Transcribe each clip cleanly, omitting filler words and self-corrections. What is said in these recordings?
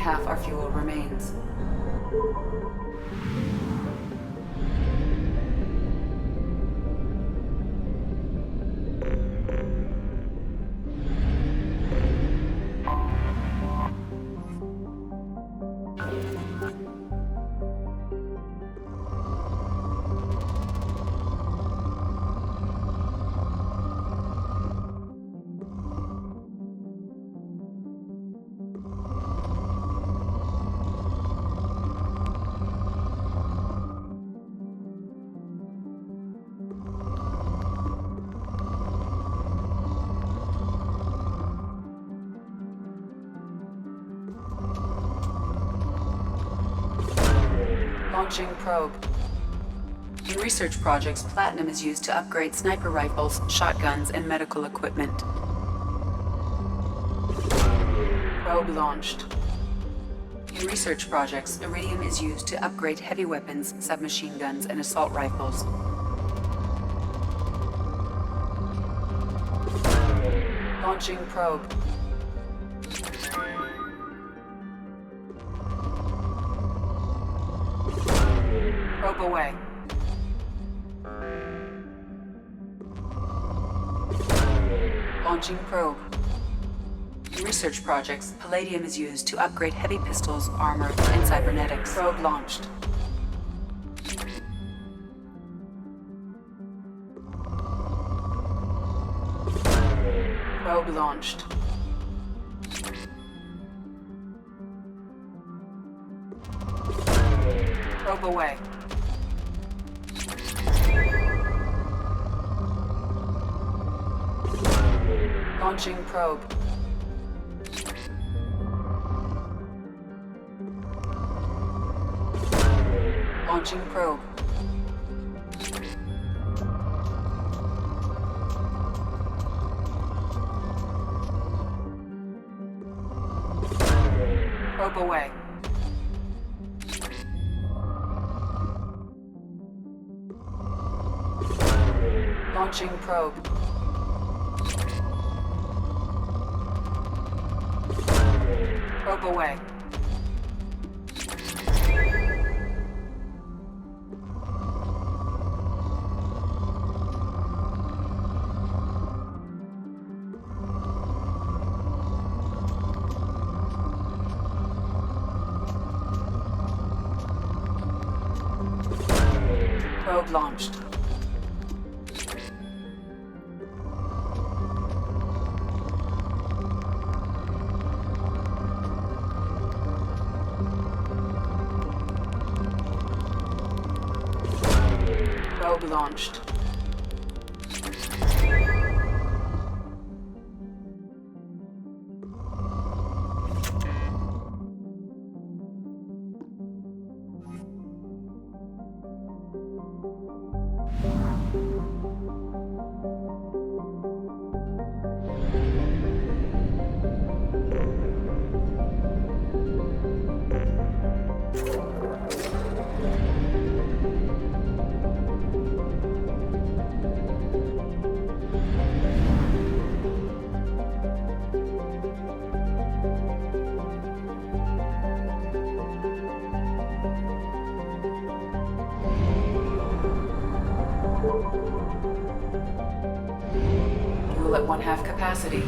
half our fuel remains. Launching probe. In research projects, platinum is used to upgrade sniper rifles, shotguns, and medical equipment. Probe launched. In research projects, iridium is used to upgrade heavy weapons, submachine guns, and assault rifles. Launching probe. Probe away. Launching probe. In research projects, palladium is used to upgrade heavy pistols, armor, and cybernetics. Probe launched. Probe launched. Probe away. Launching probe. Launching probe. Probe away. Launching probe. Probe away. Probe launched. Probe launched. Fuel at 1/2 capacity.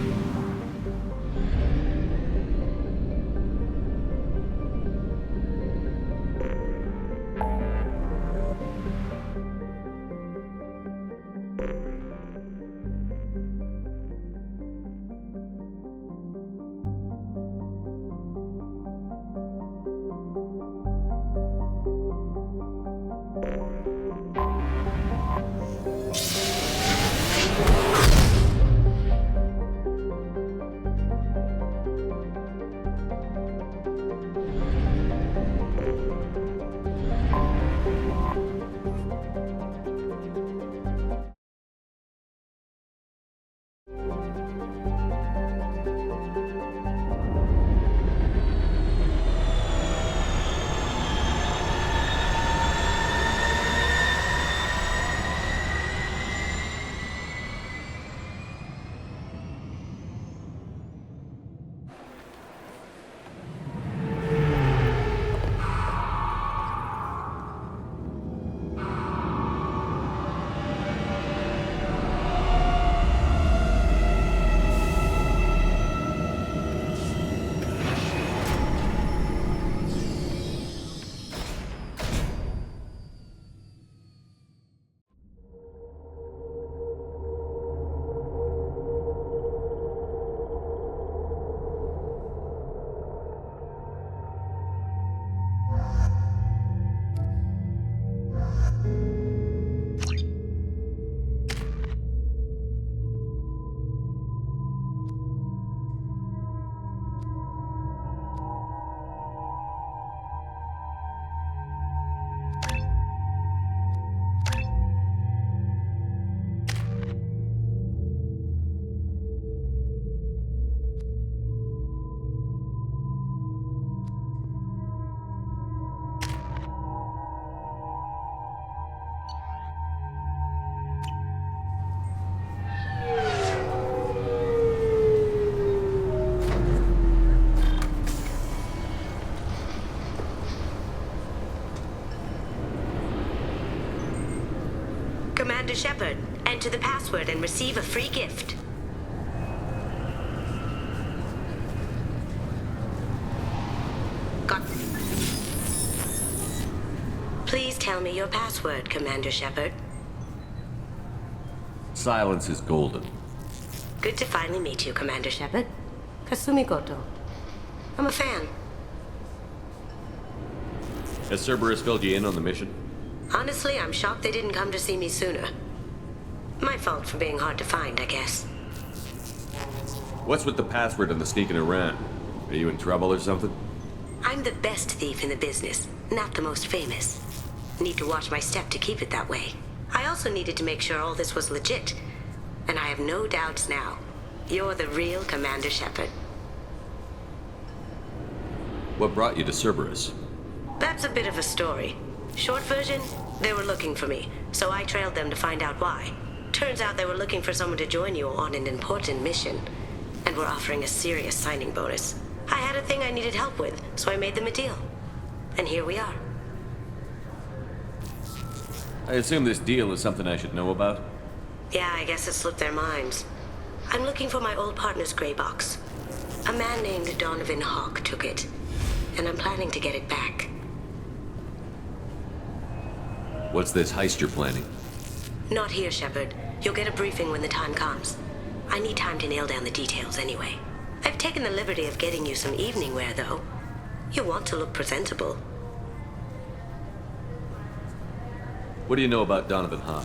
Commander Shepard. Enter the password and receive a free gift. Please tell me your password, Commander Shepard. Silence is golden. Good to finally meet you, Commander Shepard. Kasumi Goto. I'm a fan. Has Cerberus filled you in on the mission? Honestly, I'm shocked they didn't come to see me sooner. My fault for being hard to find, I guess. What's with the password and the sneaking around? Are you in trouble or something? I'm the best thief in the business, not the most famous. Need to watch my step to keep it that way. I also needed to make sure all this was legit. And I have no doubts now. You're the real Commander Shepard. What brought you to Cerberus? That's a bit of a story. Short version, they were looking for me, so I trailed them to find out why. Turns out they were looking for someone to join you on an important mission, and were offering a serious signing bonus. I had a thing I needed help with, so I made them a deal. And here we are. I assume this deal is something I should know about? Yeah, I guess it slipped their minds. I'm looking for my old partner's gray box. A man named Donovan Hawk took it, and I'm planning to get it back. What's this heist you're planning? Not here, Shepard. You'll get a briefing when the time comes. I need time to nail down the details anyway. I've taken the liberty of getting you some evening wear, though. You want to look presentable. What do you know about Donovan Hawk?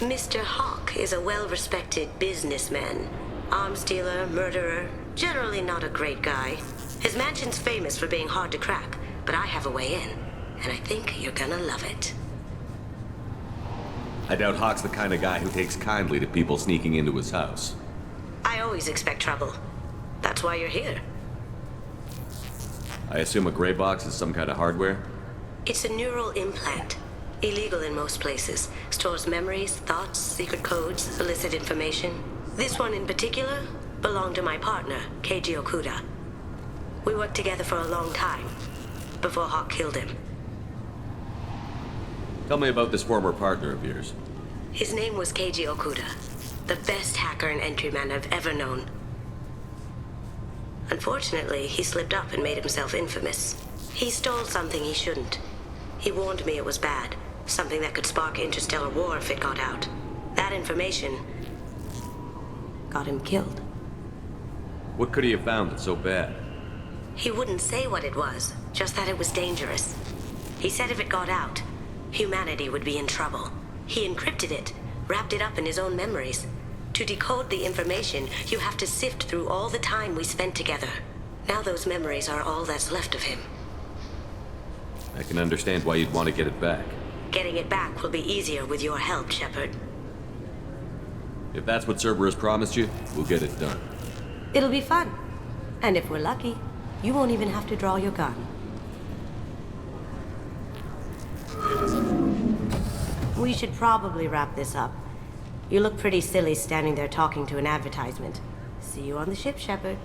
Mr. Hawk is a well-respected businessman. Arms dealer, murderer, generally not a great guy. His mansion's famous for being hard to crack, but I have a way in, and I think you're gonna love it. I doubt Hawk's the kind of guy who takes kindly to people sneaking into his house. I always expect trouble. That's why you're here. I assume a gray box is some kind of hardware? It's a neural implant. Illegal in most places. Stores memories, thoughts, secret codes, illicit information. This one in particular belonged to my partner, Keiji Okuda. We worked together for a long time, before Hawk killed him. Tell me about this former partner of yours. His name was Keiji Okuda, the best hacker and entryman I've ever known. Unfortunately, he slipped up and made himself infamous. He stole something he shouldn't. He warned me it was bad, something that could spark interstellar war if it got out. That information got him killed. What could he have found that's so bad? He wouldn't say what it was, just that it was dangerous. He said if it got out, humanity would be in trouble. He encrypted it, wrapped it up in his own memories. To decode the information, you have to sift through all the time we spent together. Now those memories are all that's left of him. I can understand why you'd want to get it back. Getting it back will be easier with your help, Shepard. If that's what Cerberus promised you, we'll get it done. It'll be fun. And if we're lucky, you won't even have to draw your gun. We should probably wrap this up. You look pretty silly standing there talking to an advertisement. See you on the ship, Shepard.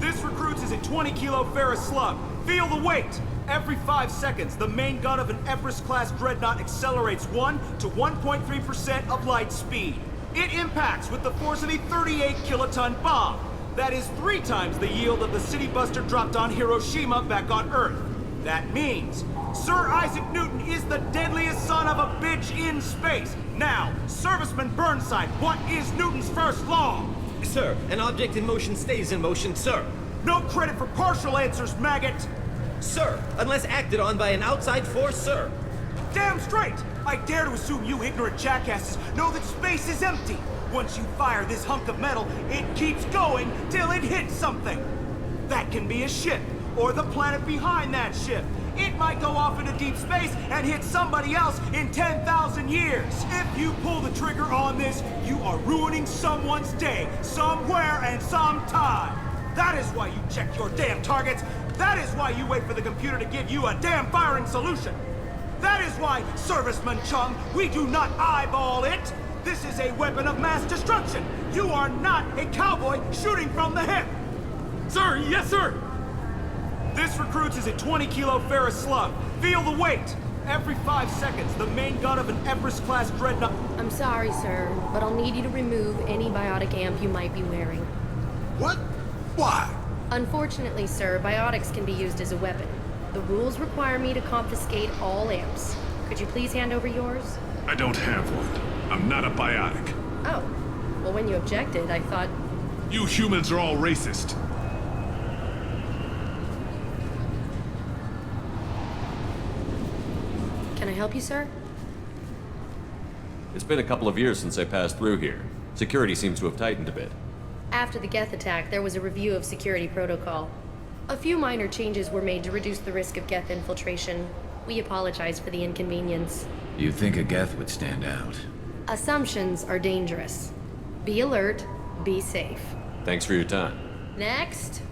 This recruits is a 20-kilo ferrous slug. Feel the weight! Every 5 seconds, the main gun of an Everest-class dreadnought accelerates 1 to 1.3% of light speed. It impacts with the force of a 38-kiloton bomb. That is 3 times the yield of the city buster dropped on Hiroshima back on Earth. That means Sir Isaac Newton is the deadliest son of a bitch in space. Now, Serviceman Burnside, what is Newton's first law? Sir, an object in motion stays in motion, sir. No credit for partial answers, maggot! Sir, unless acted on by an outside force, sir. Damn straight! I dare to assume you ignorant jackasses know that space is empty. Once you fire this hunk of metal, it keeps going till it hits something. That can be a ship, or the planet behind that ship. It might go off into deep space and hit somebody else in 10,000 years. If you pull the trigger on this, you are ruining someone's day, somewhere and sometime. That is why you check your damn targets. That is why you wait for the computer to give you a damn firing solution. That is why, Serviceman Chung, we do not eyeball it! This is a weapon of mass destruction! You are not a cowboy shooting from the hip! Sir, yes, sir! This recruits is a 20-kilo ferrous slug. Feel the weight! Every 5 seconds, the main gun of an Everest-class dreadnought... I'm sorry, sir, but I'll need you to remove any biotic amp you might be wearing. What? Why? Unfortunately, sir, biotics can be used as a weapon. The rules require me to confiscate all amps. Could you please hand over yours? I don't have one. I'm not a biotic. Oh. Well, when you objected, I thought... You humans are all racist. Can I help you, sir? It's been a couple of years since I passed through here. Security seems to have tightened a bit. After the Geth attack, there was a review of security protocol. A few minor changes were made to reduce the risk of Geth infiltration. We apologize for the inconvenience. You'd think a Geth would stand out. Assumptions are dangerous. Be alert, be safe. Thanks for your time. Next.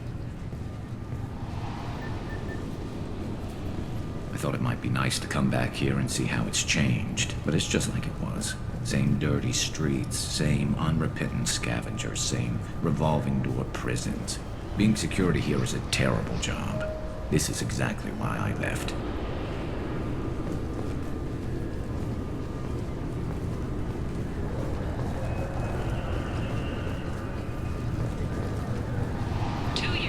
I thought it might be nice to come back here and see how it's changed, but it's just like it was. Same dirty streets, same unrepentant scavengers, same revolving door prisons. Being security here is a terrible job. This is exactly why I left.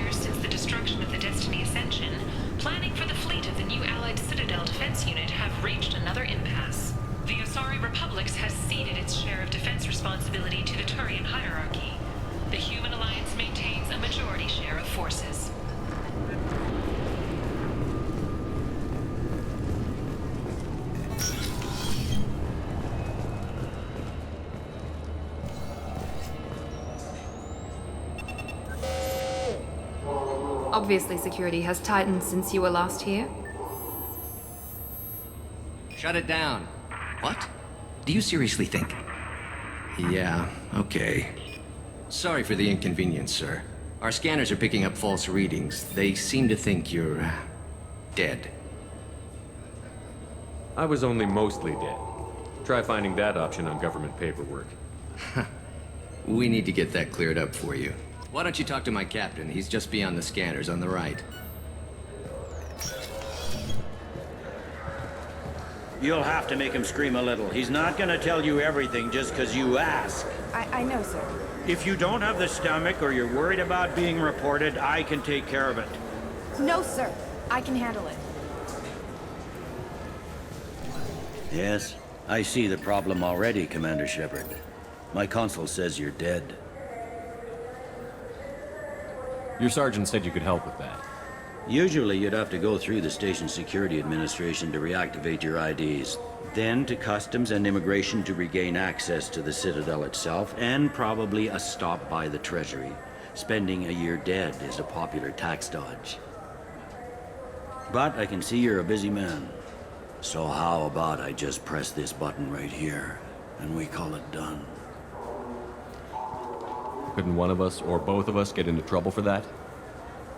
Since the destruction of the Destiny Ascension, planning for the fleet of the new Allied Citadel Defense Unit have reached another impasse. The Asari Republics has ceded its share of defense responsibility to the Turian hierarchy. The Human Alliance maintains a majority share of forces. Obviously, security has tightened since you were last here. Shut it down. What? Do you seriously think? Yeah, okay. Sorry for the inconvenience, sir. Our scanners are picking up false readings. They seem to think you're... dead. I was only mostly dead. Try finding that option on government paperwork. We need to get that cleared up for you. Why don't you talk to my captain? He's just beyond the scanners on the right. You'll have to make him scream a little. He's not gonna tell you everything just because you ask. I know, sir. If you don't have the stomach or you're worried about being reported, I can take care of it. No, sir. I can handle it. Yes, I see the problem already, Commander Shepard. My consul says you're dead. Your sergeant said you could help with that. Usually you'd have to go through the Station Security Administration to reactivate your IDs, then to Customs and Immigration to regain access to the Citadel itself, and probably a stop by the Treasury. Spending a year dead is a popular tax dodge. But I can see you're a busy man. So how about I just press this button right here, and we call it done? Couldn't one of us, or both of us, get into trouble for that?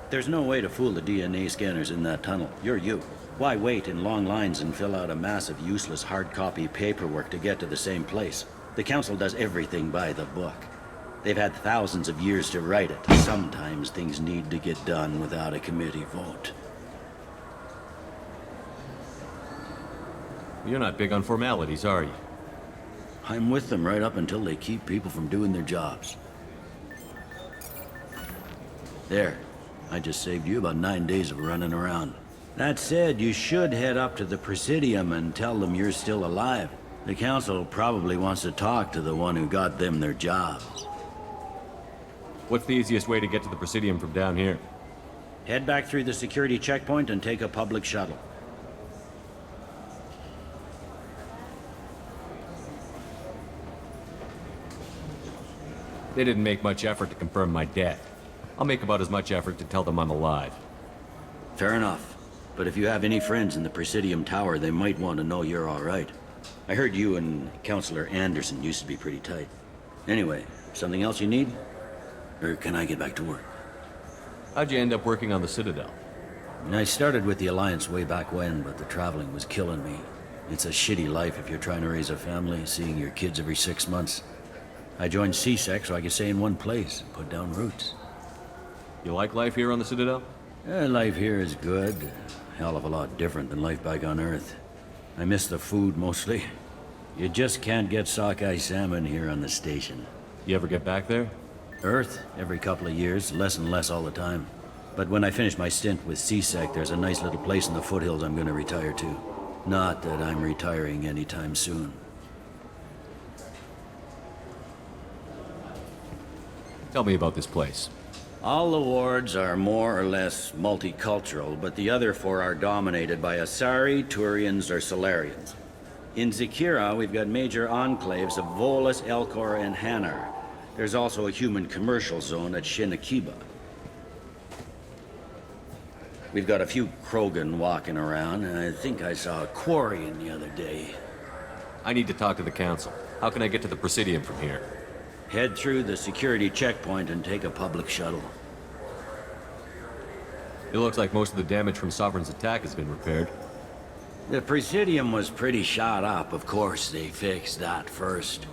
There's no way to fool the DNA scanners in that tunnel. You're you. Why wait in long lines and fill out a massive useless hard copy paperwork to get to the same place? The Council does everything by the book. They've had thousands of years to write it. Sometimes things need to get done without a committee vote. You're not big on formalities, are you? I'm with them right up until they keep people from doing their jobs. There. I just saved you about 9 days of running around. That said, you should head up to the Presidium and tell them you're still alive. The Council probably wants to talk to the one who got them their jobs. What's the easiest way to get to the Presidium from down here? Head back through the security checkpoint and take a public shuttle. They didn't make much effort to confirm my death. I'll make about as much effort to tell them I'm alive. Fair enough. But if you have any friends in the Presidium Tower, they might want to know you're all right. I heard you and Counselor Anderson used to be pretty tight. Anyway, something else you need? Or can I get back to work? How'd you end up working on the Citadel? I started with the Alliance way back when, but the traveling was killing me. It's a shitty life if you're trying to raise a family, seeing your kids every 6 months. I joined CSEC so I could stay in one place and put down roots. You like life here on the Citadel? Life here is good. A hell of a lot different than life back on Earth. I miss the food mostly. You just can't get sockeye salmon here on the station. You ever get back there? Earth, every couple of years, less and less all the time. But when I finish my stint with CSEC, there's a nice little place in the foothills I'm gonna retire to. Not that I'm retiring anytime soon. Tell me about this place. All the wards are more or less multicultural, but the other 4 are dominated by Asari, Turians, or Solarians. In Zakira, we've got major enclaves of Volus, Elcor, and Hanar. There's also a human commercial zone at Shinakiba. We've got a few Krogan walking around, and I think I saw a Quarian the other day. I need to talk to the Council. How can I get to the Presidium from here? Head through the security checkpoint and take a public shuttle. It looks like most of the damage from Sovereign's attack has been repaired. The Presidium was pretty shot up. Of course, they fixed that first.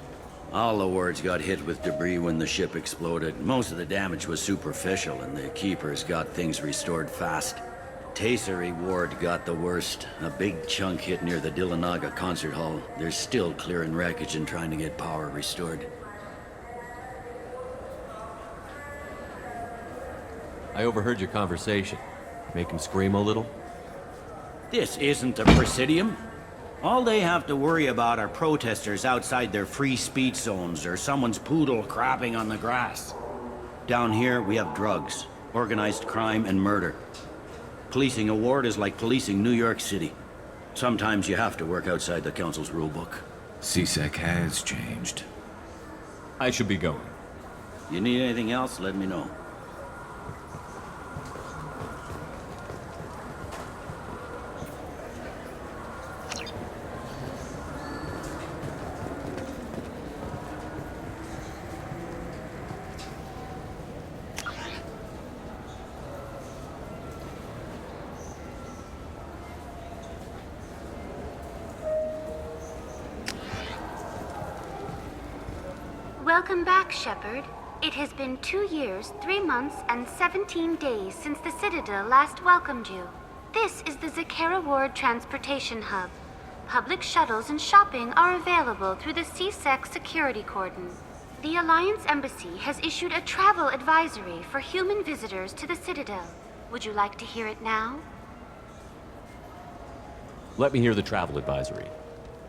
All the wards got hit with debris when the ship exploded. Most of the damage was superficial, and the Keepers got things restored fast. Tayseri Ward got the worst. A big chunk hit near the Dillanaga concert hall. They're still clearing wreckage and trying to get power restored. I overheard your conversation. Make him scream a little? This isn't a Presidium. All they have to worry about are protesters outside their free speech zones or someone's poodle crapping on the grass. Down here, we have drugs, organized crime, and murder. Policing a ward is like policing New York City. Sometimes you have to work outside the Council's rulebook. CSEC has changed. I should be going. You need anything else, let me know. Welcome back, Shepard. It has been 2 years, 3 months, and 17 days since the Citadel last welcomed you. This is the Zakera Ward Transportation Hub. Public shuttles and shopping are available through the CSEC security cordon. The Alliance Embassy has issued a travel advisory for human visitors to the Citadel. Would you like to hear it now? Let me hear the travel advisory.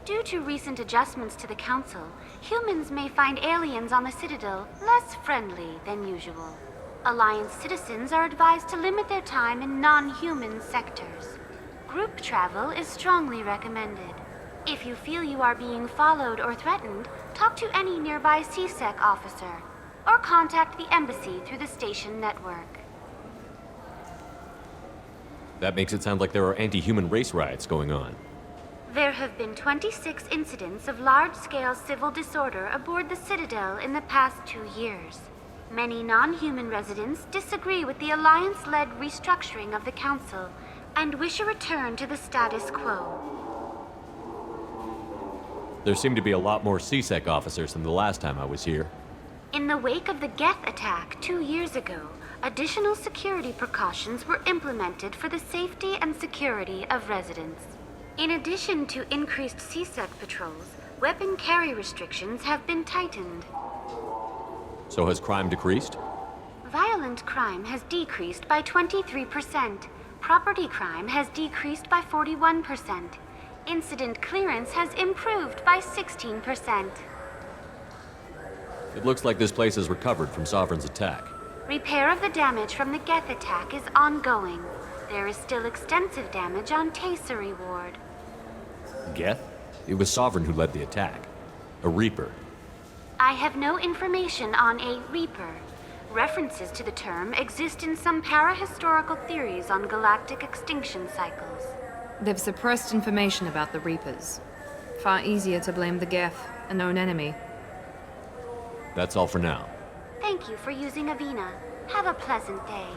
Due to recent adjustments to the Council, humans may find aliens on the Citadel less friendly than usual. Alliance citizens are advised to limit their time in non-human sectors. Group travel is strongly recommended. If you feel you are being followed or threatened, talk to any nearby CSEC officer, or contact the Embassy through the station network. That makes it sound like there are anti-human race riots going on. There have been 26 incidents of large-scale civil disorder aboard the Citadel in the past 2 years. Many non-human residents disagree with the Alliance-led restructuring of the Council and wish a return to the status quo. There seem to be a lot more CSEC officers than the last time I was here. In the wake of the Geth attack 2 years ago, additional security precautions were implemented for the safety and security of residents. In addition to increased CSEC patrols, weapon carry restrictions have been tightened. So has crime decreased? Violent crime has decreased by 23%. Property crime has decreased by 41%. Incident clearance has improved by 16%. It looks like this place has recovered from Sovereign's attack. Repair of the damage from the Geth attack is ongoing. There is still extensive damage on Tayseri Ward. Geth? It was Sovereign who led the attack. A Reaper. I have no information on a Reaper. References to the term exist in some para-historical theories on galactic extinction cycles. They've suppressed information about the Reapers. Far easier to blame the Geth, a known enemy. That's all for now. Thank you for using Avina. Have a pleasant day.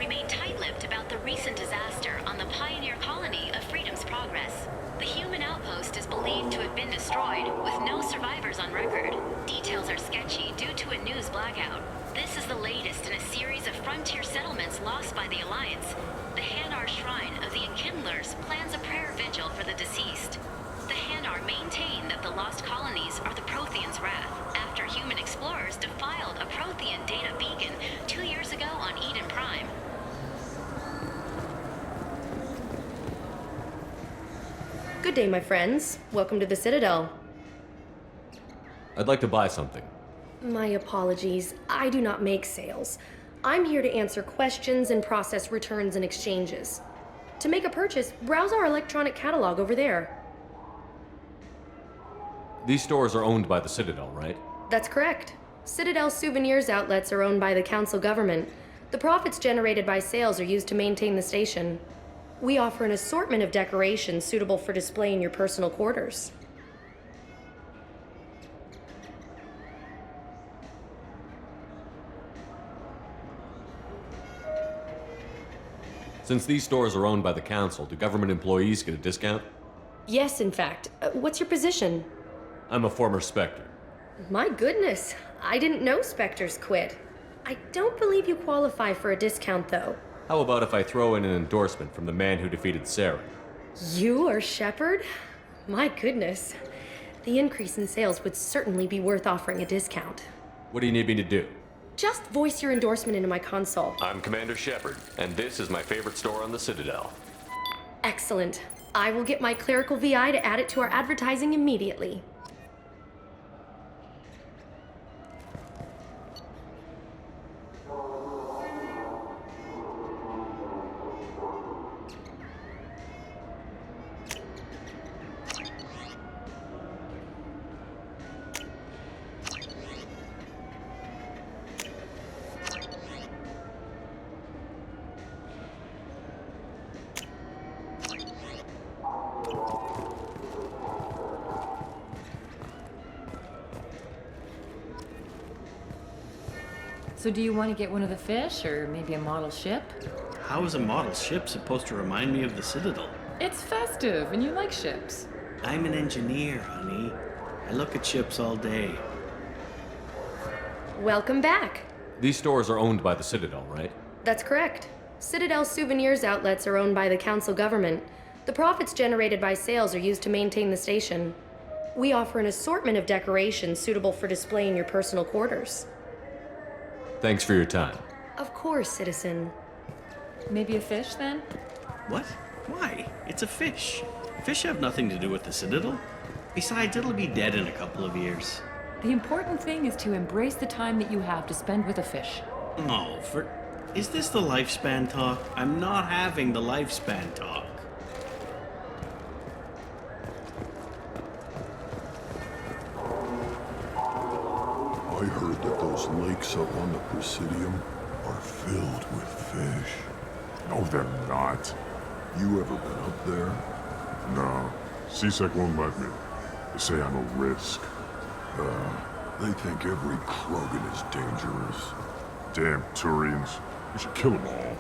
remain tight-lipped about the recent disaster on the pioneer colony of Freedom's Progress. The human outpost is believed to have been destroyed, with no survivors on record. Details are sketchy due to a news blackout. This is the latest in a series of frontier settlements lost by the Alliance. The Hanar Shrine of the Enkindlers plans a prayer vigil for the deceased. The Hanar maintain that the lost colonies are the Protheans' wrath, after human explorers defiled a Prothean data beacon 2 years ago on Eden Prime. Good day, my friends. Welcome to the Citadel. I'd like to buy something. My apologies. I do not make sales. I'm here to answer questions and process returns and exchanges. To make a purchase, browse our electronic catalog over there. These stores are owned by the Citadel, right? That's correct. Citadel souvenirs outlets are owned by the Council government. The profits generated by sales are used to maintain the station. We offer an assortment of decorations suitable for display in your personal quarters. Since these stores are owned by the Council, do government employees get a discount? Yes, in fact. What's your position? I'm a former Spectre. My goodness, I didn't know Spectres quit. I don't believe you qualify for a discount, though. How about if I throw in an endorsement from the man who defeated Saren? You are Shepard? My goodness. The increase in sales would certainly be worth offering a discount. What do you need me to do? Just voice your endorsement into my console. I'm Commander Shepard, and this is my favorite store on the Citadel. Excellent. I will get my clerical VI to add it to our advertising immediately. So do you want to get one of the fish, or maybe a model ship? How is a model ship supposed to remind me of the Citadel? It's festive, and you like ships. I'm an engineer, honey. I look at ships all day. Welcome back. These stores are owned by the Citadel, right? That's correct. Citadel souvenirs outlets are owned by the Council government. The profits generated by sales are used to maintain the station. We offer an assortment of decorations suitable for display in your personal quarters. Thanks for your time. Of course, citizen. Maybe a fish, then? What? Why? It's a fish. Fish have nothing to do with the Citadel. Besides, it'll be dead in a couple of years. The important thing is to embrace the time that you have to spend with a fish. No, is this the lifespan talk? I'm not having the lifespan talk. I heard that those lakes up on the Presidium are filled with fish. No, they're not. You ever been up there? No. CSEC won't let me. They say I'm a risk. They think every Krogan is dangerous. Damn Turians. We should kill them all.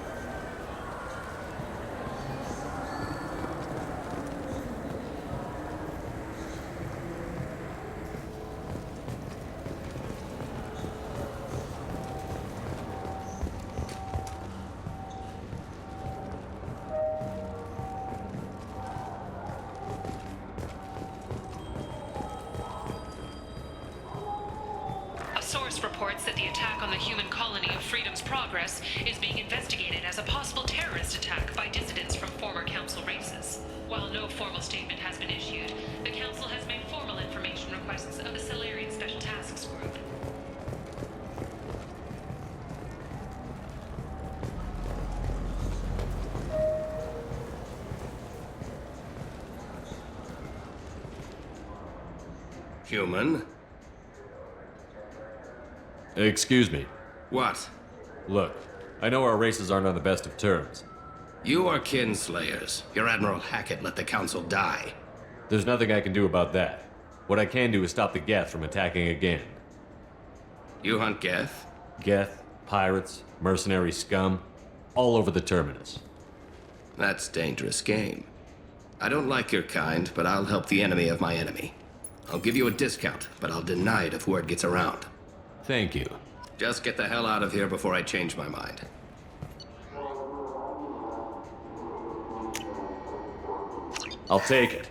A source reports that the attack on the human colony of Freedom's Progress is being investigated as a possible terrorist attack by dissidents from former Council races. While no formal statement has been issued, the Council has made formal information requests of the Salarian Special Tasks Group. Human? Excuse me. What? Look, I know our races aren't on the best of terms. You are kinslayers. Your Admiral Hackett let the Council die. There's nothing I can do about that. What I can do is stop the Geth from attacking again. You hunt Geth? Geth, pirates, mercenary scum. all over the terminus. That's dangerous game. I don't like your kind, but I'll help the enemy of my enemy. I'll give you a discount, but I'll deny it if word gets around. Thank you. Just get the hell out of here before I change my mind. I'll take it.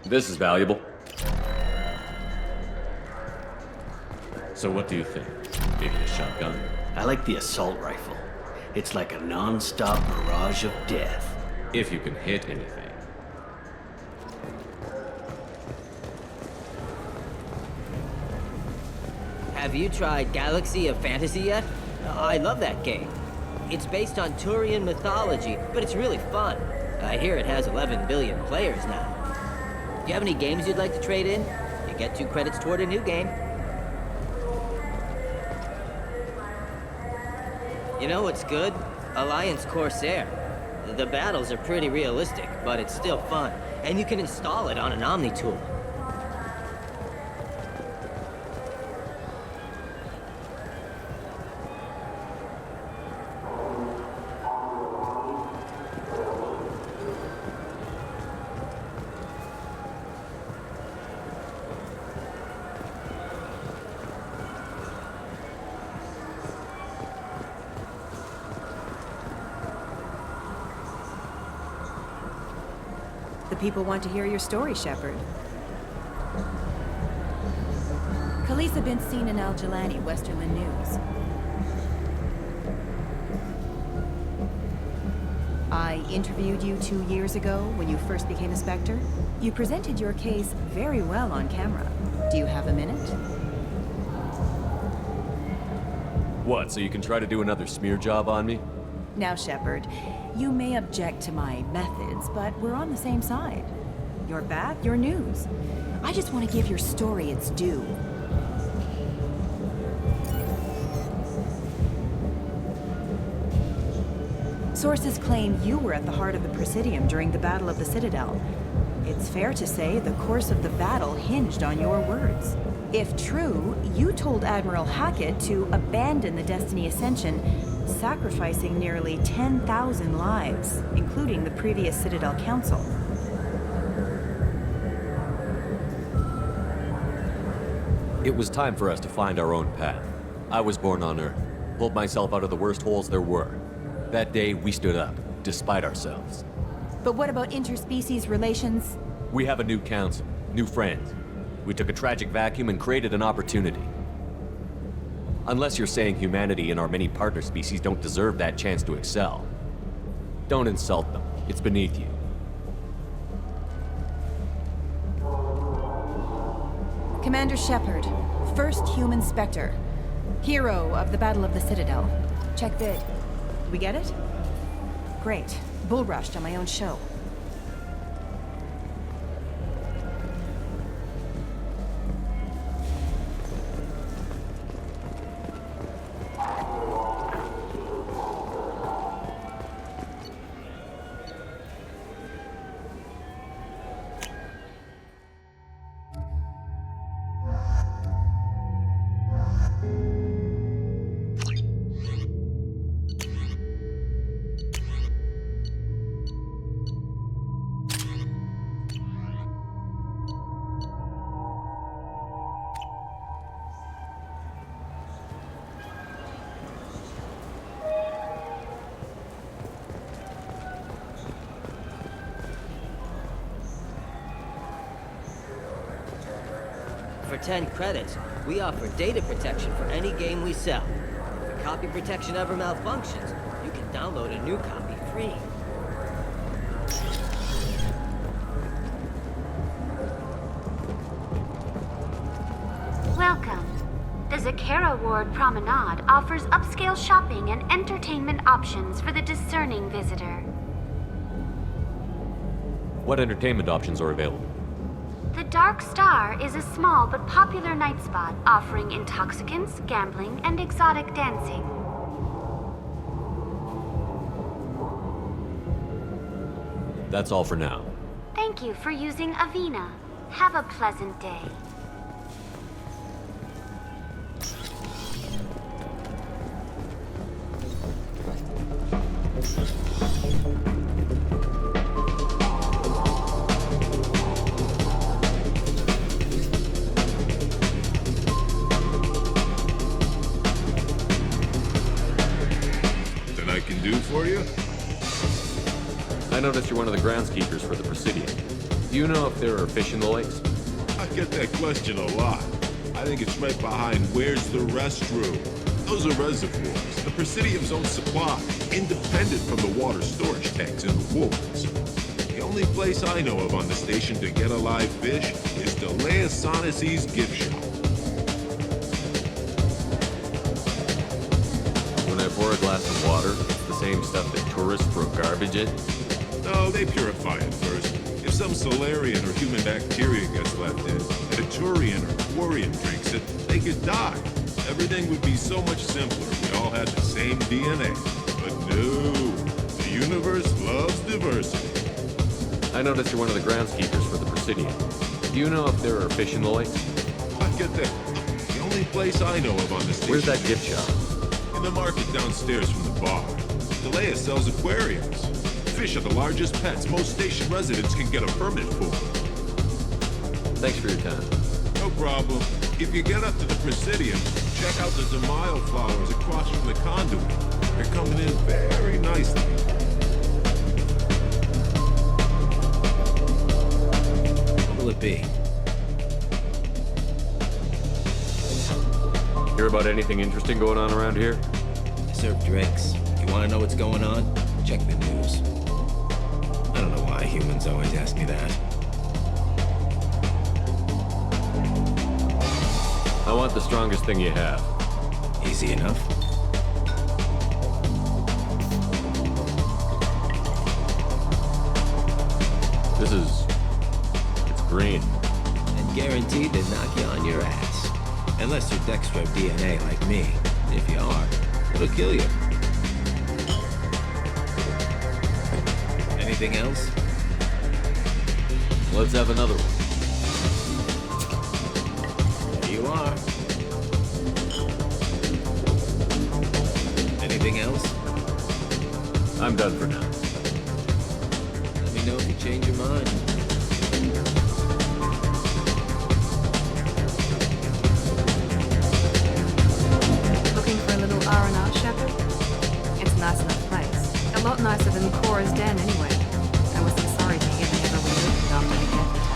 This is valuable. So what do you think? Maybe a shotgun? I like the assault rifle. It's like a non-stop barrage of death. If you can hit anything. Have you tried Galaxy of Fantasy yet? I love that game. It's based on Turian mythology, but it's really fun. I hear it has 11 billion players now. Do you have any games you'd like to trade in? You get 2 credits toward a new game. You know what's good? Alliance Corsair. The battles are pretty realistic, but it's still fun. And you can install it on an Omni tool. The people want to hear your story, Shepard. Khaleesa bint Sinan al-Jilani, Westerland News. I interviewed you 2 years ago when you first became a Spectre. You presented your case very well on camera. Do you have a minute? What, so you can try to do another smear job on me? Now, Shepard, you may object to my methods, but we're on the same side. Your back, your news. I just want to give your story its due. Sources claim you were at the heart of the Presidium during the Battle of the Citadel. It's fair to say the course of the battle hinged on your words. If true, you told Admiral Hackett to abandon the Destiny Ascension, sacrificing nearly 10,000 lives, including the previous Citadel Council. It was time for us to find our own path. I was born on Earth, pulled myself out of the worst holes there were. That day, we stood up, despite ourselves. But what about interspecies relations? We have a new council, new friends. We took a tragic vacuum and created an opportunity. Unless you're saying humanity and our many partner species don't deserve that chance to excel. Don't insult them. It's beneath you. Commander Shepard, first human Spectre. Hero of the Battle of the Citadel. Check vid. We get it? Great. Bull rushed on my own show. For 10 credits, we offer data protection for any game we sell. If the copy protection ever malfunctions, you can download a new copy free. Welcome. The Zakera Ward Promenade offers upscale shopping and entertainment options for the discerning visitor. What entertainment options are available? The Dark Star is a small but popular night spot offering intoxicants, gambling, and exotic dancing. That's all for now. Thank you for using Avina. Have a pleasant day. That I can do for you? I noticed you're one of the groundskeepers for the Presidium. Do you know if there are fish in the lakes? I get that question a lot. I think it's right behind where's the restroom. Those are reservoirs, the Presidium's own supply, independent from the water storage tanks in the woods. The only place I know of on the station to get a live fish is Delea Sonesi's gift shop. When I pour a glass of water, it's the same stuff that tourists throw garbage in? No, they purify it first. If some Solarian or human bacteria gets left in, and a Turian or Quarian drinks it, they could die. Everything would be so much simpler if we all had the same DNA. But no, the universe loves diversity. I noticed you're one of the groundskeepers for the Presidium. Do you know if there are fish in the lakes? I get that. The only place I know of on the station... Where's that gift shop? In the market downstairs from the bar. Delea sells aquariums. Fish are the largest pets most station residents can get a permit for. Thanks for your time. No problem. If you get up to the Presidium, check out the Demaio flowers across from the conduit. They're coming in very nicely. What will it be? Hear about anything interesting going on around here? I serve drinks. You want to know what's going on? Check the news. I don't know why humans always ask me that. I want the strongest thing you have. Easy enough. It's green. And guaranteed to knock you on your ass. Unless you're Dextro DNA like me. If you are, it'll kill you. Anything else? Let's have another one. There you are. Anything else? I'm done for now. Let me know if you change your mind. Looking for a little R&R, Shepard? It's a nice enough place. A lot nicer than Cora's den, anyway. I wasn't sorry to hear they never reopened after the death attack.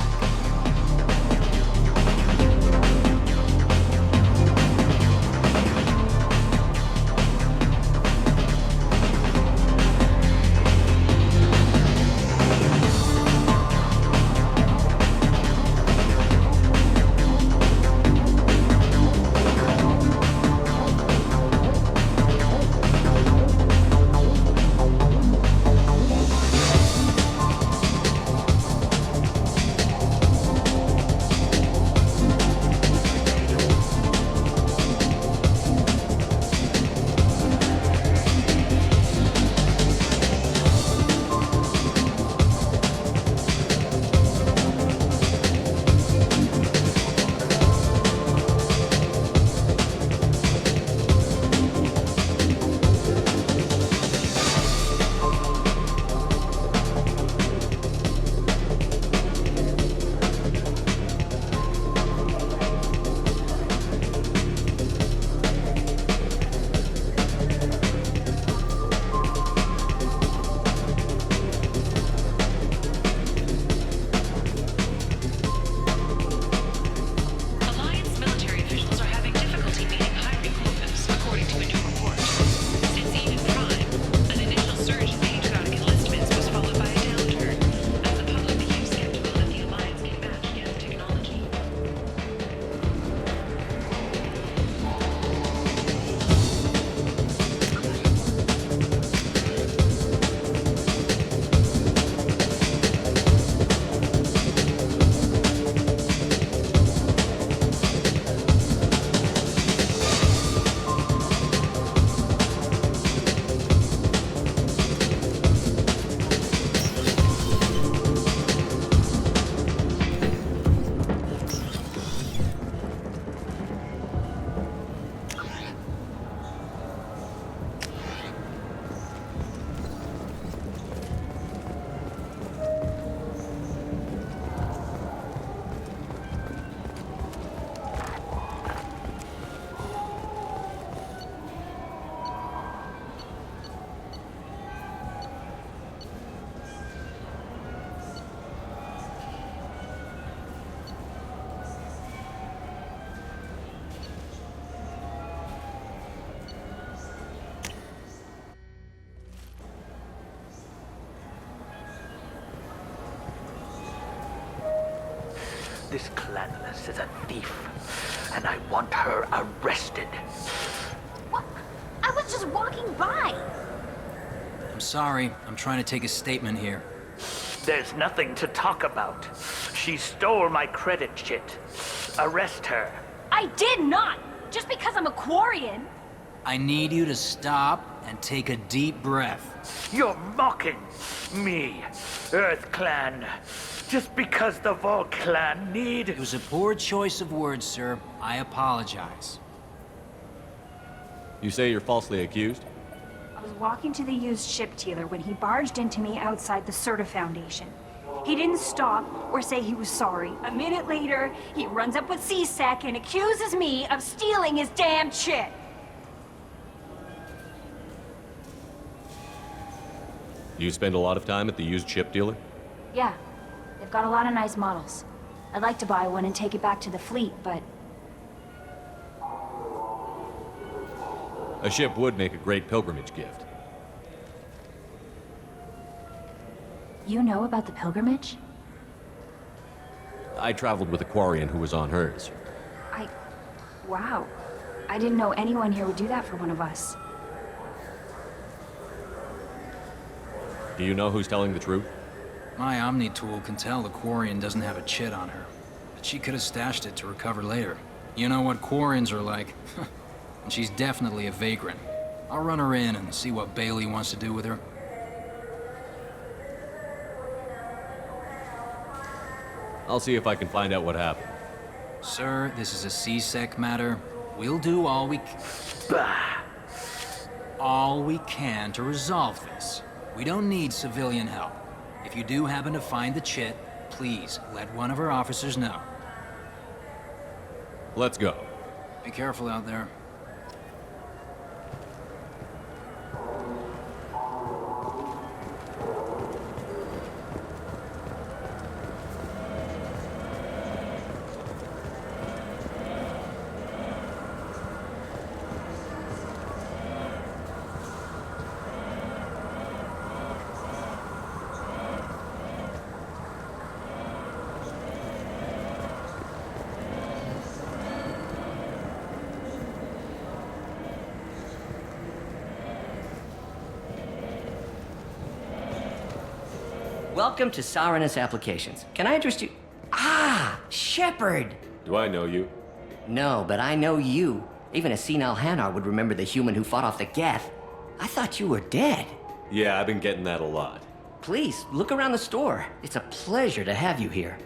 This Clanless is a thief, and I want her arrested. What? I was just walking by. I'm sorry. I'm trying to take a statement here. There's nothing to talk about. She stole my credit chit. Arrest her. I did not! Just because I'm a Quarian! I need you to stop and take a deep breath. You're mocking me, Earth Clan. Just because the Vol Clan need... It was a poor choice of words, sir. I apologize. You say you're falsely accused? I was walking to the used ship dealer when he barged into me outside the Serta Foundation. He didn't stop or say he was sorry. A minute later, he runs up with C-Sec and accuses me of stealing his damn chit. Do you spend a lot of time at the used ship dealer? Yeah, they've got a lot of nice models. I'd like to buy one and take it back to the fleet, but A ship would make a great pilgrimage gift. you know about the pilgrimage? I traveled with a Quarian who was on hers. Wow. I didn't know anyone here would do that for one of us. Do you know who's telling the truth? My Omni tool can tell the Quarian doesn't have a chit on her, but she could have stashed it to recover later. You know what Quarians are like. And she's definitely a vagrant. I'll run her in and see what Bailey wants to do with her. I'll see if I can find out what happened. Sir, this is a C-Sec matter. We'll do all we can to resolve this. We don't need civilian help. If you do happen to find the chit, please let one of our officers know. Let's go. Be careful out there. Welcome to Saranus Applications. Can I interest you? Ah, Shepard! Do I know you? No, but I know you. Even a senile Hanar would remember the human who fought off the Geth. I thought you were dead. Yeah, I've been getting that a lot. Please, look around the store. It's a pleasure to have you here.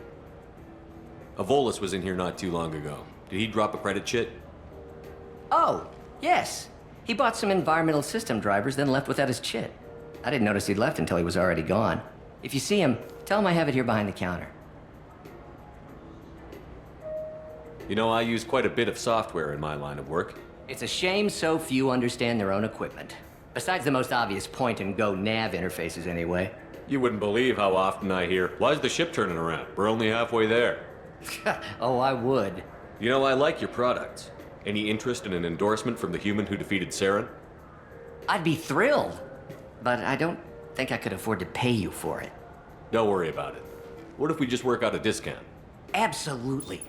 Avolis was in here not too long ago. Did he drop a credit chit? Oh, yes. He bought some environmental system drivers, then left without his chit. I didn't notice he'd left until he was already gone. If you see him, tell him I have it here behind the counter. You know, I use quite a bit of software in my line of work. It's a shame so few understand their own equipment. Besides the most obvious point-and-go nav interfaces, anyway. You wouldn't believe how often I hear, "Why's the ship turning around? We're only halfway there." Oh, I would. You know, I like your products. Any interest in an endorsement from the human who defeated Saren? I'd be thrilled. But I don't think I could afford to pay you for it. Don't worry about it. What if we just work out a discount? Absolutely.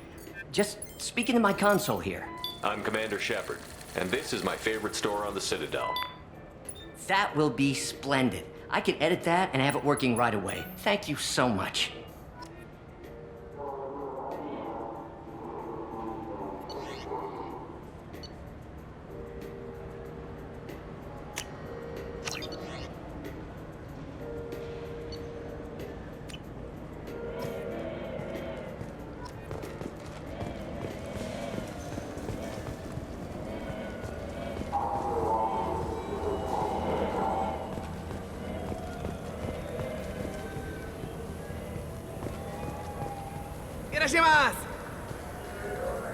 Just speak into my console here. I'm Commander Shepard, and this is my favorite store on the Citadel. That will be splendid. I can edit that and have it working right away. Thank you so much.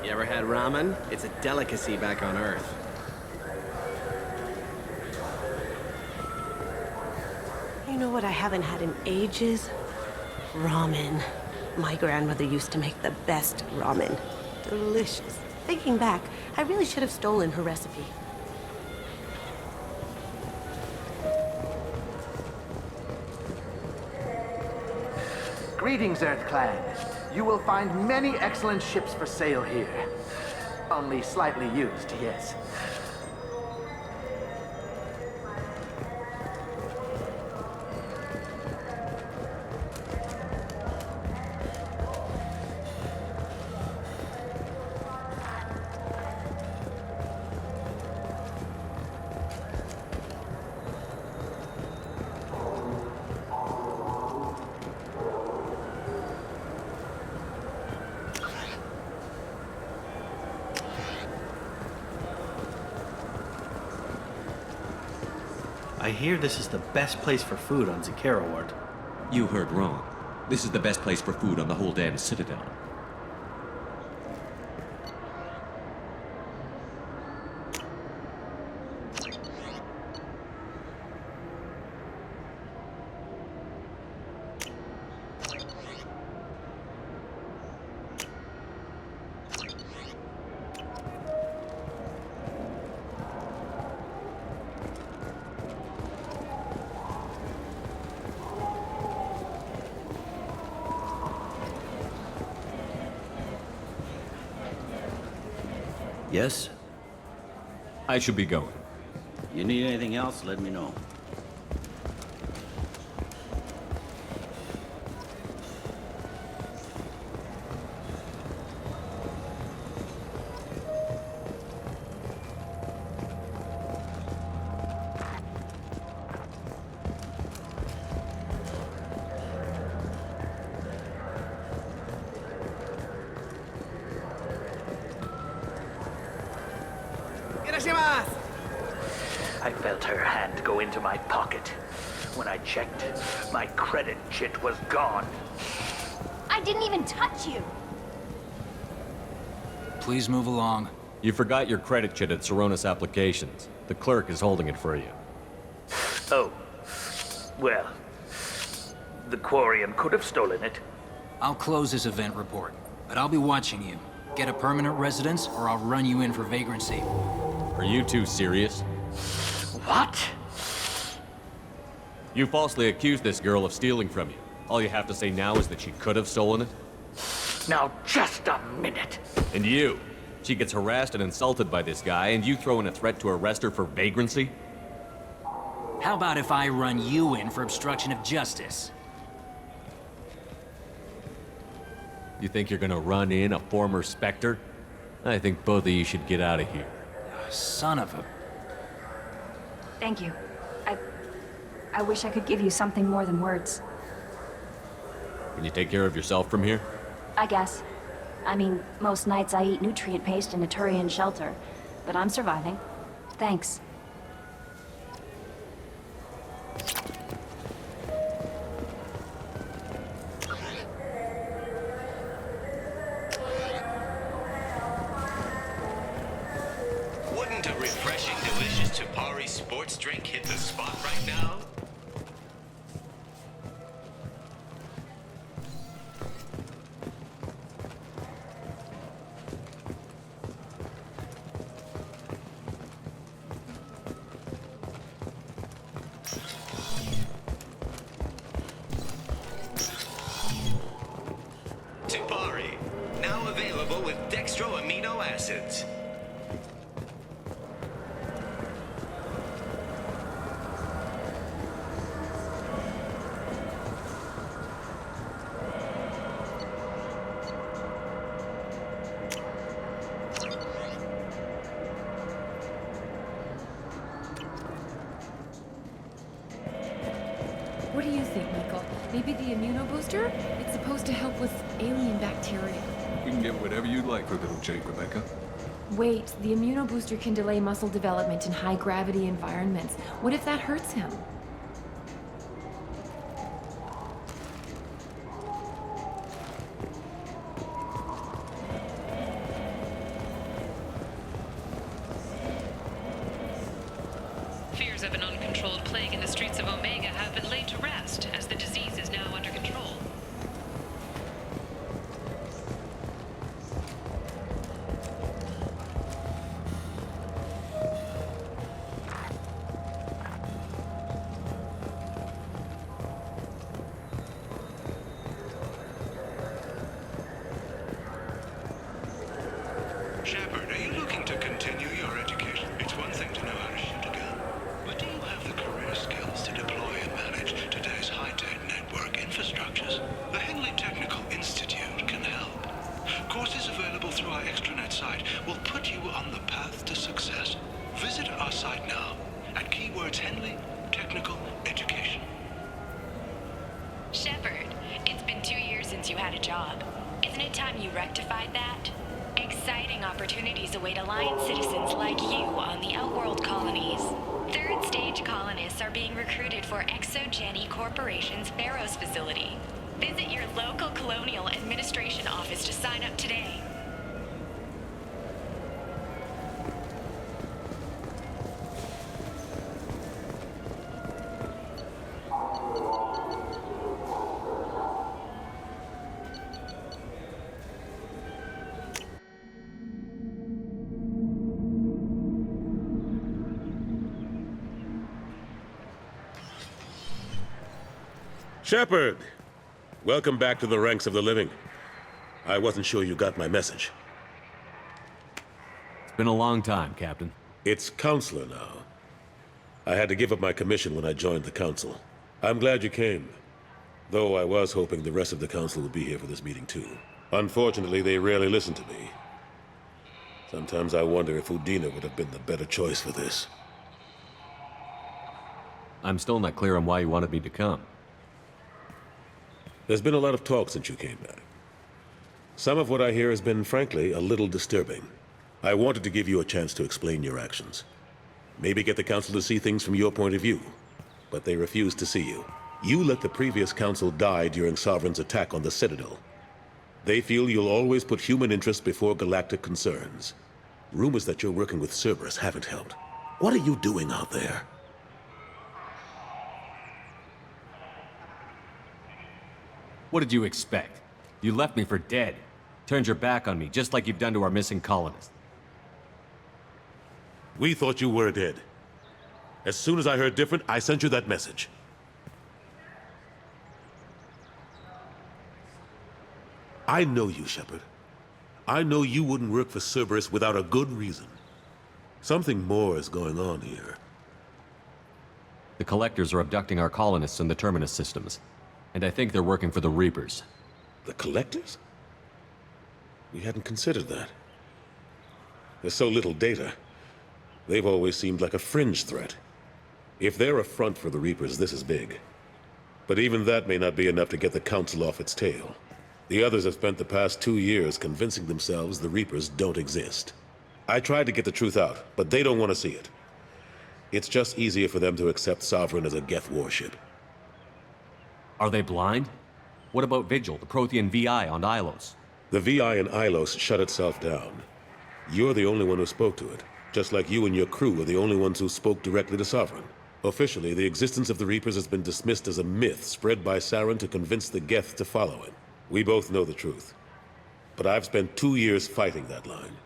You ever had ramen? It's a delicacy back on Earth. You know what I haven't had in ages? Ramen. My grandmother used to make the best ramen. Delicious. Thinking back, I really should have stolen her recipe. Greetings, Earth Clan. You will find many excellent ships for sale here. Only slightly used, yes. I hear this is the best place for food on Zakera Ward. You heard wrong. This is the best place for food on the whole damn Citadel. Yes? I should be going. You need anything else, let me know. I felt her hand go into my pocket. When I checked, my credit chit was gone. I didn't even touch you. Please move along. You forgot your credit chit at Saronis Applications. The clerk is holding it for you. Oh. Well, the Quarian could have stolen it. I'll close this event report, but I'll be watching you. Get a permanent residence, or I'll run you in for vagrancy. Are you two serious? What? You falsely accused this girl of stealing from you. All you have to say now is that she could have stolen it? Now, just a minute. And you? She gets harassed and insulted by this guy, and you throw in a threat to arrest her for vagrancy? How about if I run you in for obstruction of justice? You think you're gonna run in a former Spectre? I think both of you should get out of here. Son of a... Thank you. I wish I could give you something more than words. Can you take care of yourself from here? I guess. I mean, most nights I eat nutrient paste in a Turian shelter, but I'm surviving. Thanks. Wouldn't a refreshing, delicious Chapari sports drink hit the spot right now? Chapari, now available with dextro amino acids. What do you think, Michael? Maybe the immunobooster? It's supposed to help with alien bacteria. You can get whatever you'd like for little Jake, Rebecca. Wait, the immunobooster can delay muscle development in high-gravity environments. What if that hurts him? Fears of an uncontrolled plague in the streets of Omega have been laid to rest, as the disease is now under control. had a job. Isn't it time you rectified that? Exciting opportunities await Alliance citizens like you on the Outworld colonies. Third stage colonists are being recruited for ExoGeni Corporation's Barrows facility. Visit your local Colonial Administration office to sign up today. Shepard! Welcome back to the ranks of the living. I wasn't sure you got my message. It's been a long time, Captain. It's Counselor now. I had to give up my commission when I joined the Council. I'm glad you came. Though I was hoping the rest of the Council would be here for this meeting too. Unfortunately, they rarely listen to me. Sometimes I wonder if Udina would have been the better choice for this. I'm still not clear on why you wanted me to come. There's been a lot of talk since you came back. Some of what I hear has been, frankly, a little disturbing. I wanted to give you a chance to explain your actions. Maybe get the Council to see things from your point of view. But they refused to see you. You let the previous Council die during Sovereign's attack on the Citadel. They feel you'll always put human interests before galactic concerns. Rumors that you're working with Cerberus haven't helped. What are you doing out there? What did you expect? You left me for dead. Turned your back on me, just like you've done to our missing colonists. We thought you were dead. As soon as I heard different, I sent you that message. I know you, Shepard. I know you wouldn't work for Cerberus without a good reason. Something more is going on here. The Collectors are abducting our colonists in the Terminus systems. And I think they're working for the Reapers. The Collectors? We hadn't considered that. There's so little data. They've always seemed like a fringe threat. If they're a front for the Reapers, this is big. But even that may not be enough to get the Council off its tail. The others have spent the past 2 years convincing themselves the Reapers don't exist. I tried to get the truth out, but they don't want to see it. It's just easier for them to accept Sovereign as a Geth warship. Are they blind? What about Vigil, the Prothean VI on Ilos? The VI in Ilos shut itself down. You're the only one who spoke to it, just like you and your crew are the only ones who spoke directly to Sovereign. Officially, the existence of the Reapers has been dismissed as a myth spread by Saren to convince the Geth to follow it. We both know the truth. But I've spent 2 years fighting that line,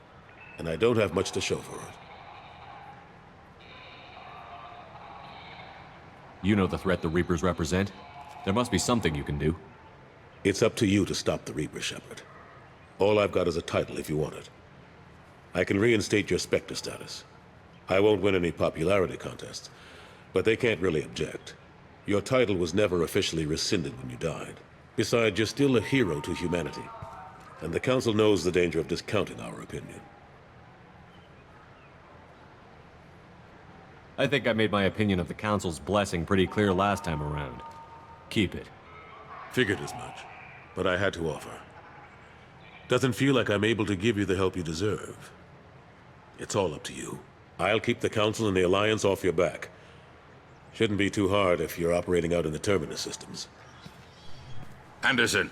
and I don't have much to show for it. You know the threat the Reapers represent? There must be something you can do. It's up to you to stop the Reaper, Shepard. All I've got is a title if you want it. I can reinstate your Spectre status. I won't win any popularity contests, but they can't really object. Your title was never officially rescinded when you died. Besides, you're still a hero to humanity, and the Council knows the danger of discounting our opinion. I think I made my opinion of the Council's blessing pretty clear last time around. Keep it. Figured as much, but I had to offer. Doesn't feel like I'm able to give you the help you deserve. It's all up to you. I'll keep the Council and the Alliance off your back. Shouldn't be too hard if you're operating out in the Terminus systems. Anderson,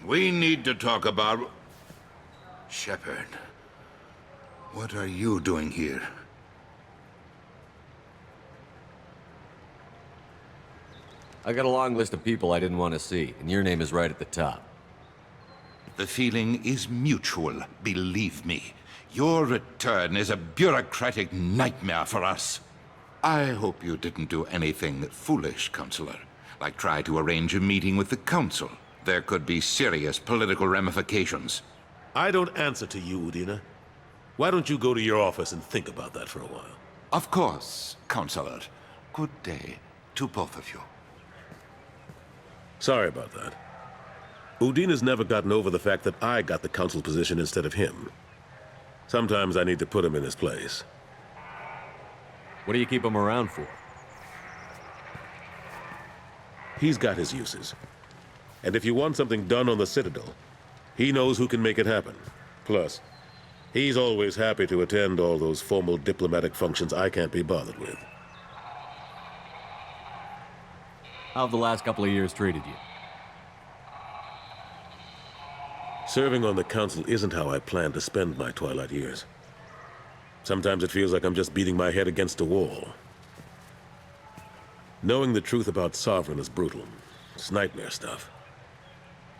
we need to talk about... Shepard, what are you doing here? I got a long list of people I didn't want to see, and your name is right at the top. The feeling is mutual, believe me. Your return is a bureaucratic nightmare for us. I hope you didn't do anything foolish, Counselor, like try to arrange a meeting with the Council. There could be serious political ramifications. I don't answer to you, Udina. Why don't you go to your office and think about that for a while? Of course, Counselor. Good day to both of you. Sorry about that. Udina's never gotten over the fact that I got the Council position instead of him. Sometimes I need to put him in his place. What do you keep him around for? He's got his uses. And if you want something done on the Citadel, he knows who can make it happen. Plus, he's always happy to attend all those formal diplomatic functions I can't be bothered with. How have the last couple of years treated you? Serving on the Council isn't how I plan to spend my twilight years. Sometimes it feels like I'm just beating my head against a wall. Knowing the truth about Sovereign is brutal. It's nightmare stuff.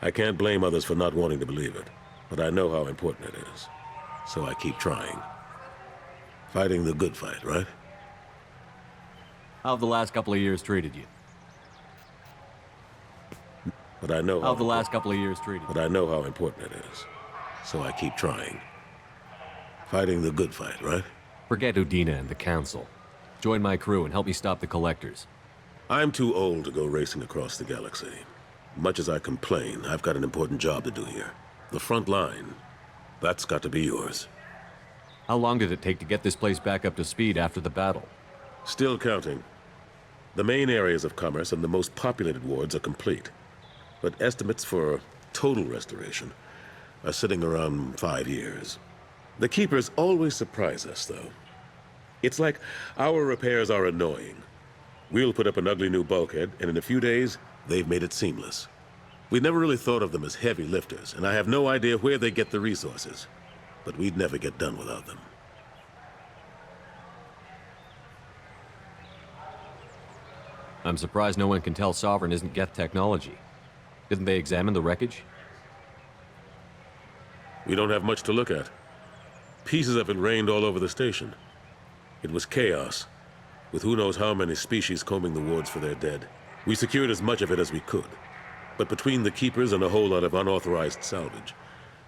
I can't blame others for not wanting to believe it, but I know how important it is. So I keep trying. Fighting the good fight, right? How have the last couple of years treated you? But I know how the last couple of years treated you. But I know how important it is. So I keep trying. Fighting the good fight, right? Forget Udina and the Council. Join my crew and help me stop the Collectors. I'm too old to go racing across the galaxy. Much as I complain, I've got an important job to do here. The front line. That's got to be yours. How long did it take to get this place back up to speed after the battle? Still counting. The main areas of commerce and the most populated wards are complete. But estimates for total restoration are sitting around 5 years. The Keepers always surprise us, though. It's like our repairs are annoying. We'll put up an ugly new bulkhead, and in a few days, they've made it seamless. We never really thought of them as heavy lifters, and I have no idea where they get the resources. But we'd never get done without them. I'm surprised no one can tell Sovereign isn't Geth technology. Didn't they examine the wreckage? We don't have much to look at. Pieces of it rained all over the station. It was chaos, with who knows how many species combing the wards for their dead. We secured as much of it as we could. But between the Keepers and a whole lot of unauthorized salvage,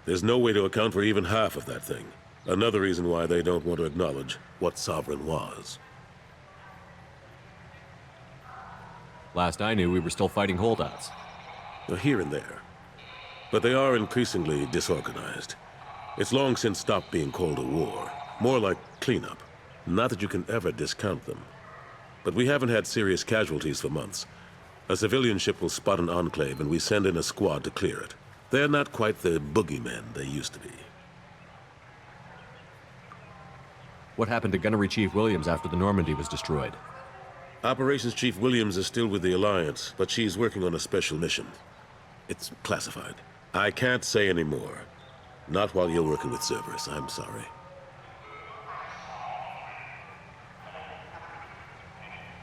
there's no way to account for even half of that thing. Another reason why they don't want to acknowledge what Sovereign was. Last I knew, we were still fighting holdouts. Here and there. But they are increasingly disorganized. It's long since stopped being called a war. More like cleanup. Not that you can ever discount them. But we haven't had serious casualties for months. A civilian ship will spot an enclave and we send in a squad to clear it. They're not quite the boogeymen they used to be. What happened to Gunnery Chief Williams after the Normandy was destroyed? Operations Chief Williams is still with the Alliance, but she's working on a special mission. It's classified. I can't say any more. Not while you're working with Cerberus, I'm sorry.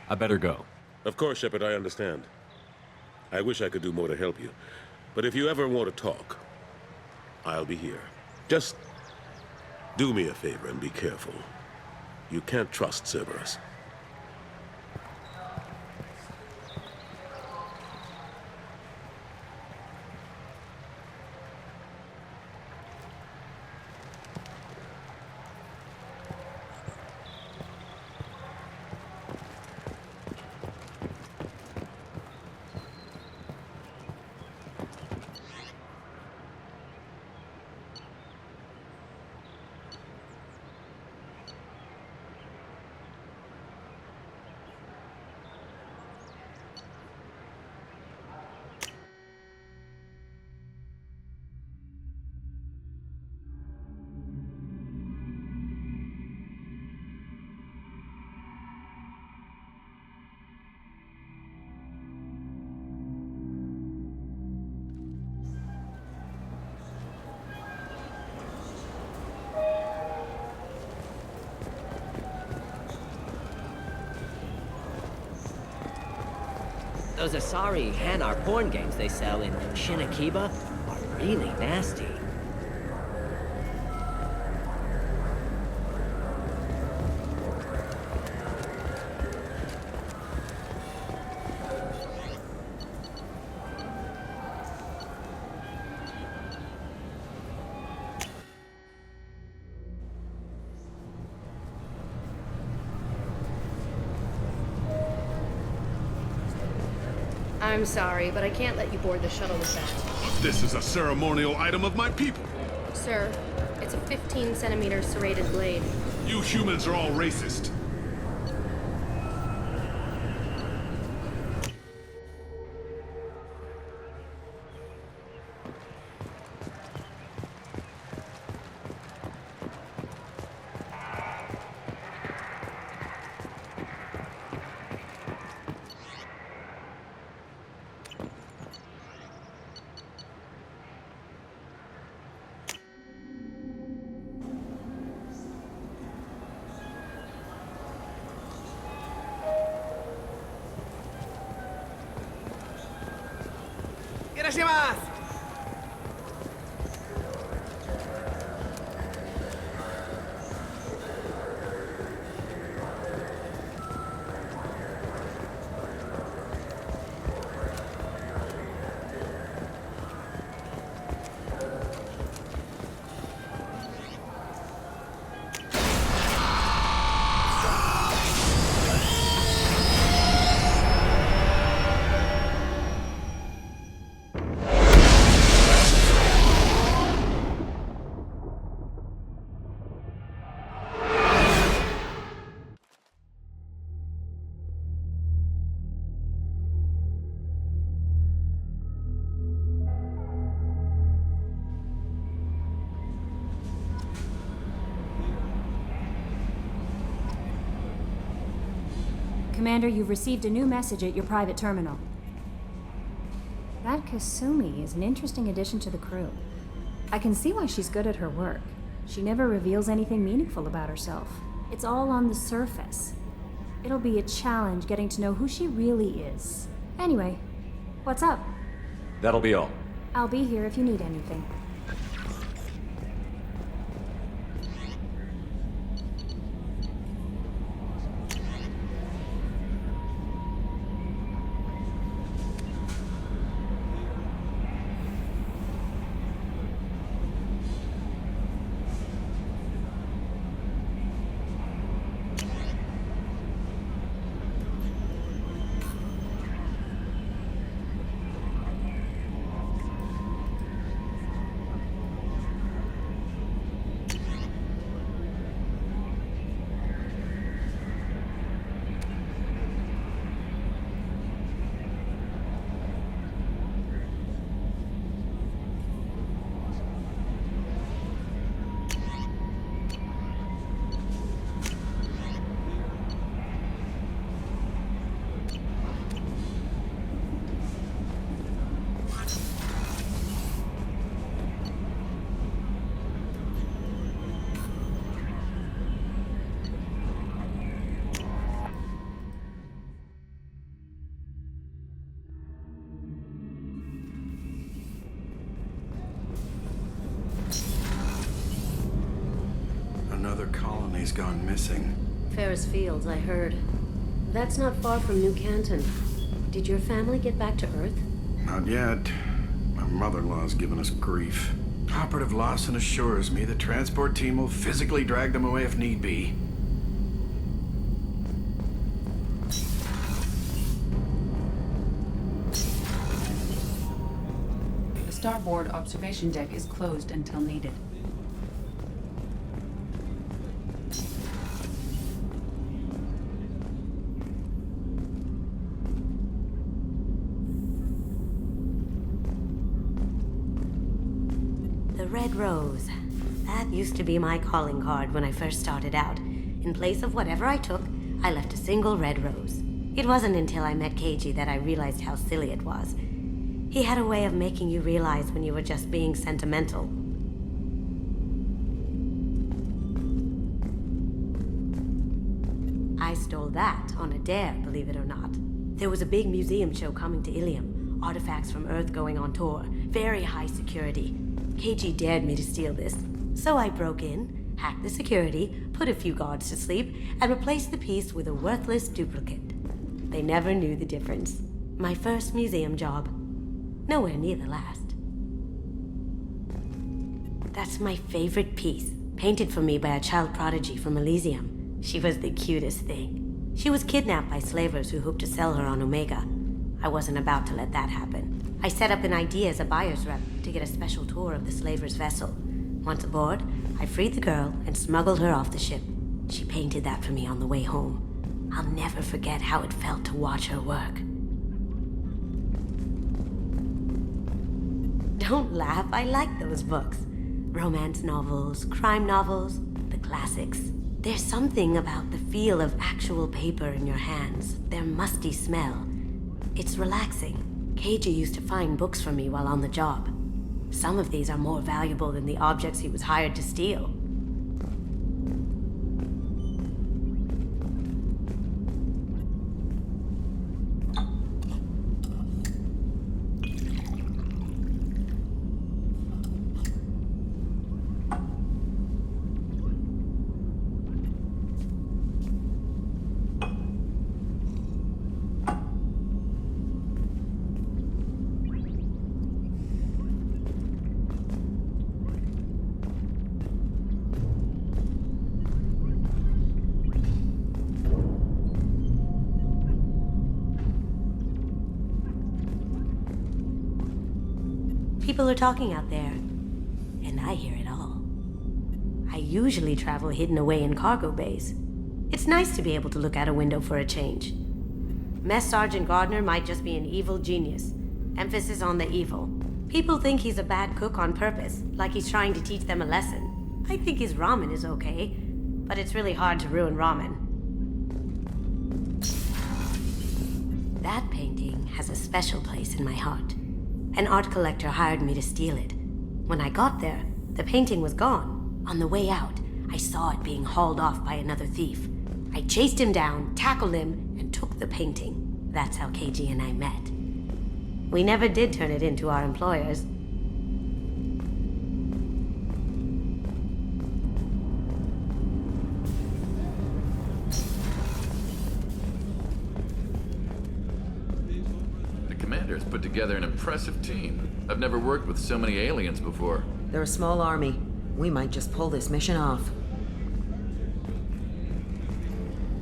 I better go. Of course, Shepard, I understand. I wish I could do more to help you. But if you ever want to talk, I'll be here. Just do me a favor and be careful. You can't trust Cerberus. Those Asari Hanar porn games they sell in Shinakiba are really nasty. I'm sorry, but I can't let you board the shuttle with that. This is a ceremonial item of my people. Sir, it's a 15-centimeter serrated blade. You humans are all racist. Commander, you've received a new message at your private terminal. That Kasumi is an interesting addition to the crew. I can see why she's good at her work. She never reveals anything meaningful about herself. It's all on the surface. It'll be a challenge getting to know who she really is. Anyway, what's up? That'll be all. I'll be here if you need anything. Another colony's gone missing. Ferris Fields, I heard. That's not far from New Canton. Did your family get back to Earth? Not yet. My mother-in-law's given us grief. Operative Lawson assures me the transport team will physically drag them away if need be. The starboard observation deck is closed until needed. The Red Rose. That used to be my calling card when I first started out. In place of whatever I took, I left a single red rose. It wasn't until I met Keiji that I realized how silly it was. He had a way of making you realize when you were just being sentimental. I stole that on a dare, believe it or not. There was a big museum show coming to Ilium. Artifacts from Earth going on tour. Very high security. Keiji dared me to steal this. So I broke in, hacked the security, put a few guards to sleep, and replaced the piece with a worthless duplicate. They never knew the difference. My first museum job. Nowhere near the last. That's my favorite piece, painted for me by a child prodigy from Elysium. She was the cutest thing. She was kidnapped by slavers who hoped to sell her on Omega. I wasn't about to let that happen. I set up an idea as a buyer's rep to get a special tour of the slaver's vessel. Once aboard, I freed the girl and smuggled her off the ship. She painted that for me on the way home. I'll never forget how it felt to watch her work. Don't laugh, I like those books. Romance novels, crime novels, the classics. There's something about the feel of actual paper in your hands, their musty smell. It's relaxing. Keiji used to find books for me while on the job. Some of these are more valuable than the objects he was hired to steal. People are talking out there, and I hear it all. I usually travel hidden away in cargo bays. It's nice to be able to look out a window for a change. Mess Sergeant Gardner might just be an evil genius. Emphasis on the evil. People think he's a bad cook on purpose, like he's trying to teach them a lesson. I think his ramen is okay, but it's really hard to ruin ramen. That painting has a special place in my heart. An art collector hired me to steal it. When I got there, the painting was gone. On the way out, I saw it being hauled off by another thief. I chased him down, tackled him, and took the painting. That's how KG and I met. We never did turn it into our employers. The commander's put together an impressive team. I've never worked with so many aliens before. They're a small army. We might just pull this mission off.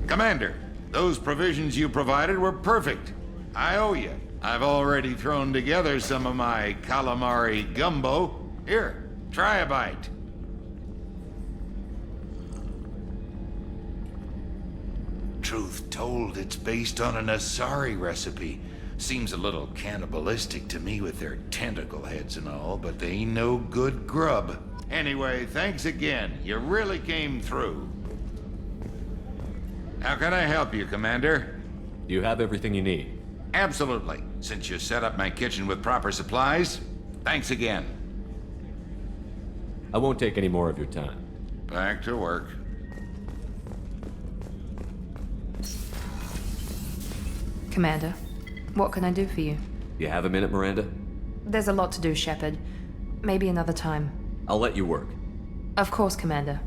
Commander, those provisions you provided were perfect. I owe you. I've already thrown together some of my calamari gumbo. Here, try a bite. Truth told, it's based on an Asari recipe. Seems a little cannibalistic to me with their tentacle heads and all, but they ain't no good grub. Anyway, thanks again. You really came through. How can I help you, Commander? You have everything you need. Absolutely. Since you set up my kitchen with proper supplies, thanks again. I won't take any more of your time. Back to work. Commander, what can I do for you? You have a minute, Miranda? There's a lot to do, Shepard. Maybe another time. I'll let you work. Of course, Commander.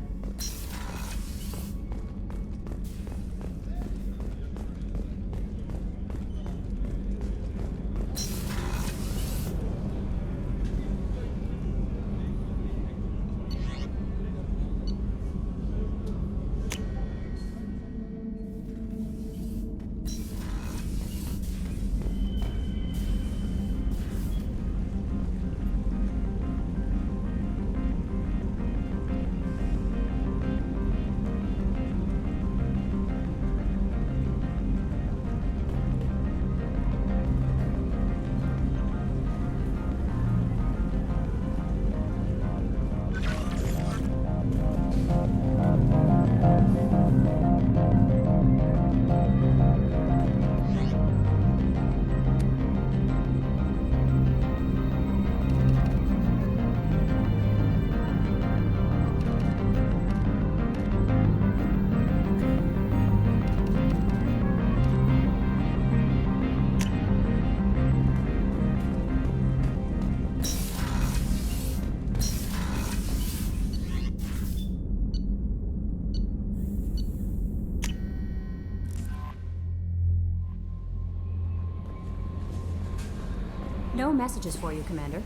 No messages for you, Commander.